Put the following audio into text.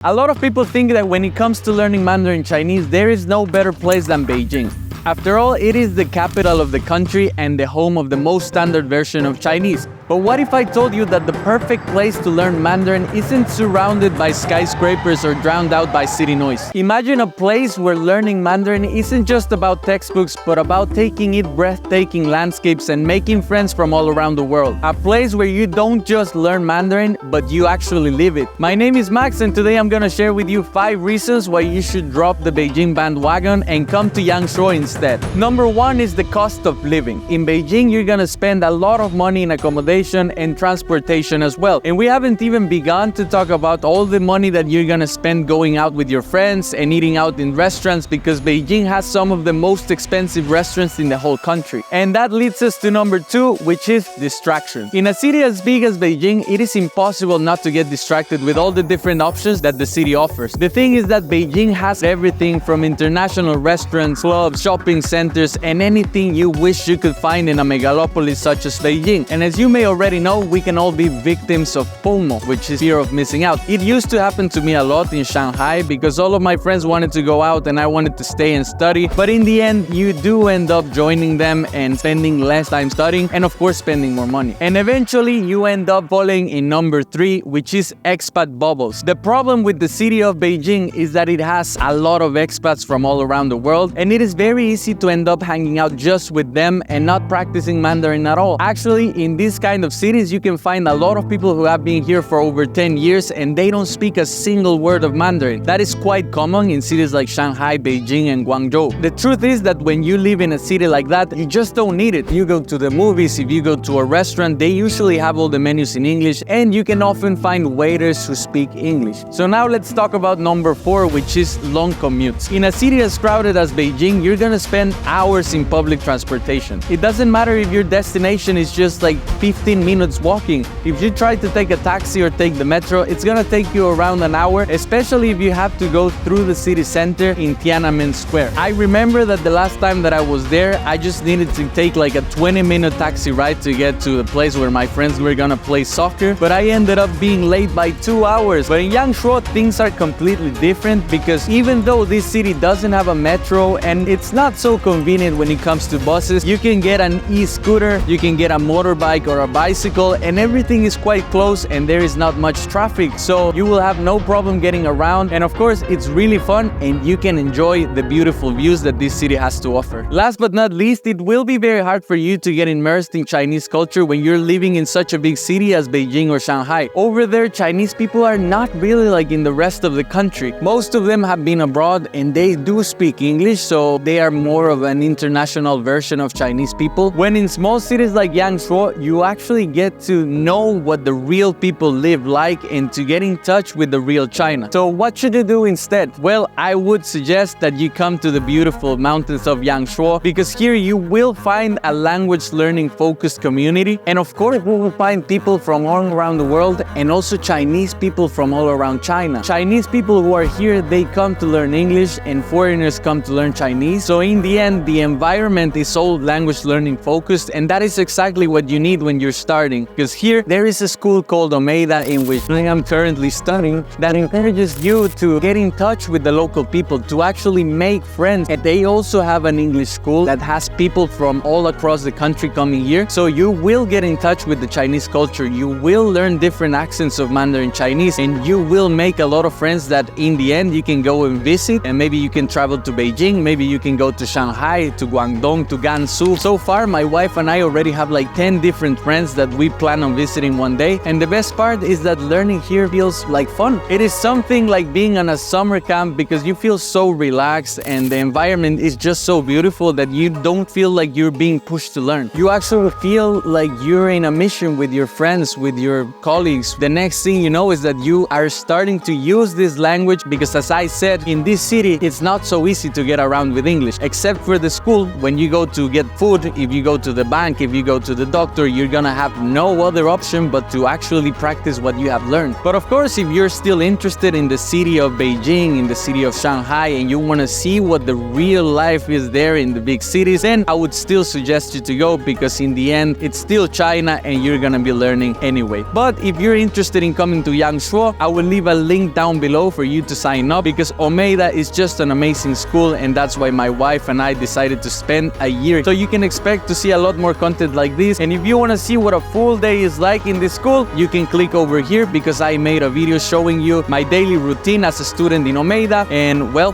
A lot of people think that when it comes to learning Mandarin Chinese, there is no better place than Beijing. After all, it is the capital of the country and the home of the most standard version of Chinese. But what if I told you that the perfect place to learn Mandarin isn't surrounded by skyscrapers or drowned out by city noise? Imagine a place where learning Mandarin isn't just about textbooks, but about taking in breathtaking landscapes and making friends from all around the world. A place where you don't just learn Mandarin, but you actually live it. My name is Max, and today I'm gonna share with you 5 reasons why you should drop the Beijing bandwagon and come to Yangshuo instead. Number 1 is the cost of living. In Beijing, you're gonna spend a lot of money in accommodation and transportation as well. And we haven't even begun to talk about all the money that you're gonna spend going out with your friends and eating out in restaurants, because Beijing has some of the most expensive restaurants in the whole country. And that leads us to number 2, which is distraction. In a city as big as Beijing, it is impossible not to get distracted with all the different options that the city offers. The thing is that Beijing has everything from international restaurants, clubs, shopping centers, and anything you wish you could find in a megalopolis such as Beijing. And as you may already know, we can all be victims of FOMO, which is fear of missing out. It used to happen to me a lot in Shanghai because all of my friends wanted to go out and I wanted to stay and study. But in the end, you do end up joining them and spending less time studying and of course spending more money. And eventually you end up falling in number 3, which is expat bubbles. The problem with the city of Beijing is that it has a lot of expats from all around the world, and it is very easy to end up hanging out just with them and not practicing Mandarin at all. Actually, in this kind of cities, you can find a lot of people who have been here for over 10 years and they don't speak a single word of Mandarin. That is quite common in cities like Shanghai, Beijing, and Guangzhou. The truth is that when you live in a city like that, you just don't need it. You go to the movies, if you go to a restaurant, they usually have all the menus in English, and you can often find waiters who speak English. So now let's talk about number 4, which is long commutes. In a city as crowded as Beijing, you're gonna spend hours in public transportation. It doesn't matter if your destination is just like 15 minutes walking. If you try to take a taxi or take the metro, it's gonna take you around an hour, especially if you have to go through the city center in Tiananmen Square. I remember that the last time that I was there, I just needed to take like a 20-minute taxi ride to get to the place where my friends were gonna play soccer, but I ended up being late by 2 hours. But in Yangshuo, things are completely different, because even though this city doesn't have a metro and it's not so convenient when it comes to buses, you can get an e-scooter, you can get a motorbike or a bicycle, and everything is quite close and there is not much traffic, so you will have no problem getting around. And of course, it's really fun and you can enjoy the beautiful views that this city has to offer. Last but not least, it will be very hard for you to get immersed in Chinese culture when you're living in such a big city as Beijing or Shanghai. Over there, Chinese people are not really like in the rest of the country. Most of them have been abroad and they do speak English, so they are more of an international version of Chinese people. When in small cities like Yangshuo, you actually get to know what the real people live like and to get in touch with the real China. So what should you do instead? Well, I would suggest that you come to the beautiful mountains of Yangshuo, because here you will find a language learning focused community, and of course we will find people from all around the world, and also Chinese people from all around China. Chinese people who are here, they come to learn English, and foreigners come to learn Chinese. So in the end, the environment is all language learning focused, and that is exactly what you need when you're starting, because here there is a school called Omeda in which I am currently studying that encourages you to get in touch with the local people, to actually make friends. And they also have an English school that has people from all across the country coming here, so you will get in touch with the Chinese culture. You will learn different accents of Mandarin Chinese, and you will make a lot of friends that in the end you can go and visit, and maybe you can travel to Beijing, maybe you can go to Shanghai, to Guangdong, to Gansu. So far, my wife and I already have like 10 different friends that we plan on visiting one day. And the best part is that learning here feels like fun. It is something like being on a summer camp, because you feel so relaxed and the environment is just so beautiful that you don't feel like you're being pushed to learn. You actually feel like you're in a mission with your friends, with your colleagues. The next thing you know is that you are starting to use this language, because as I said, in this city, it's not so easy to get around with English, except for the school. When you go to get food, if you go to the bank, if you go to the doctor, you're gonna gonna have no other option but to actually practice what you have learned. But of course, if you're still interested in the city of Beijing, in the city of Shanghai, and you want to see what the real life is there in the big cities, then I would still suggest you to go, because in the end, it's still China and you're gonna be learning anyway. But if you're interested in coming to Yangshuo, I will leave a link down below for you to sign up, because Omeda is just an amazing school, and that's why my wife and I decided to spend a year. So you can expect to see a lot more content like this. And if you want to see what a full day is like in this school, you can click over here, because I made a video showing you my daily routine as a student in Omeda. And well,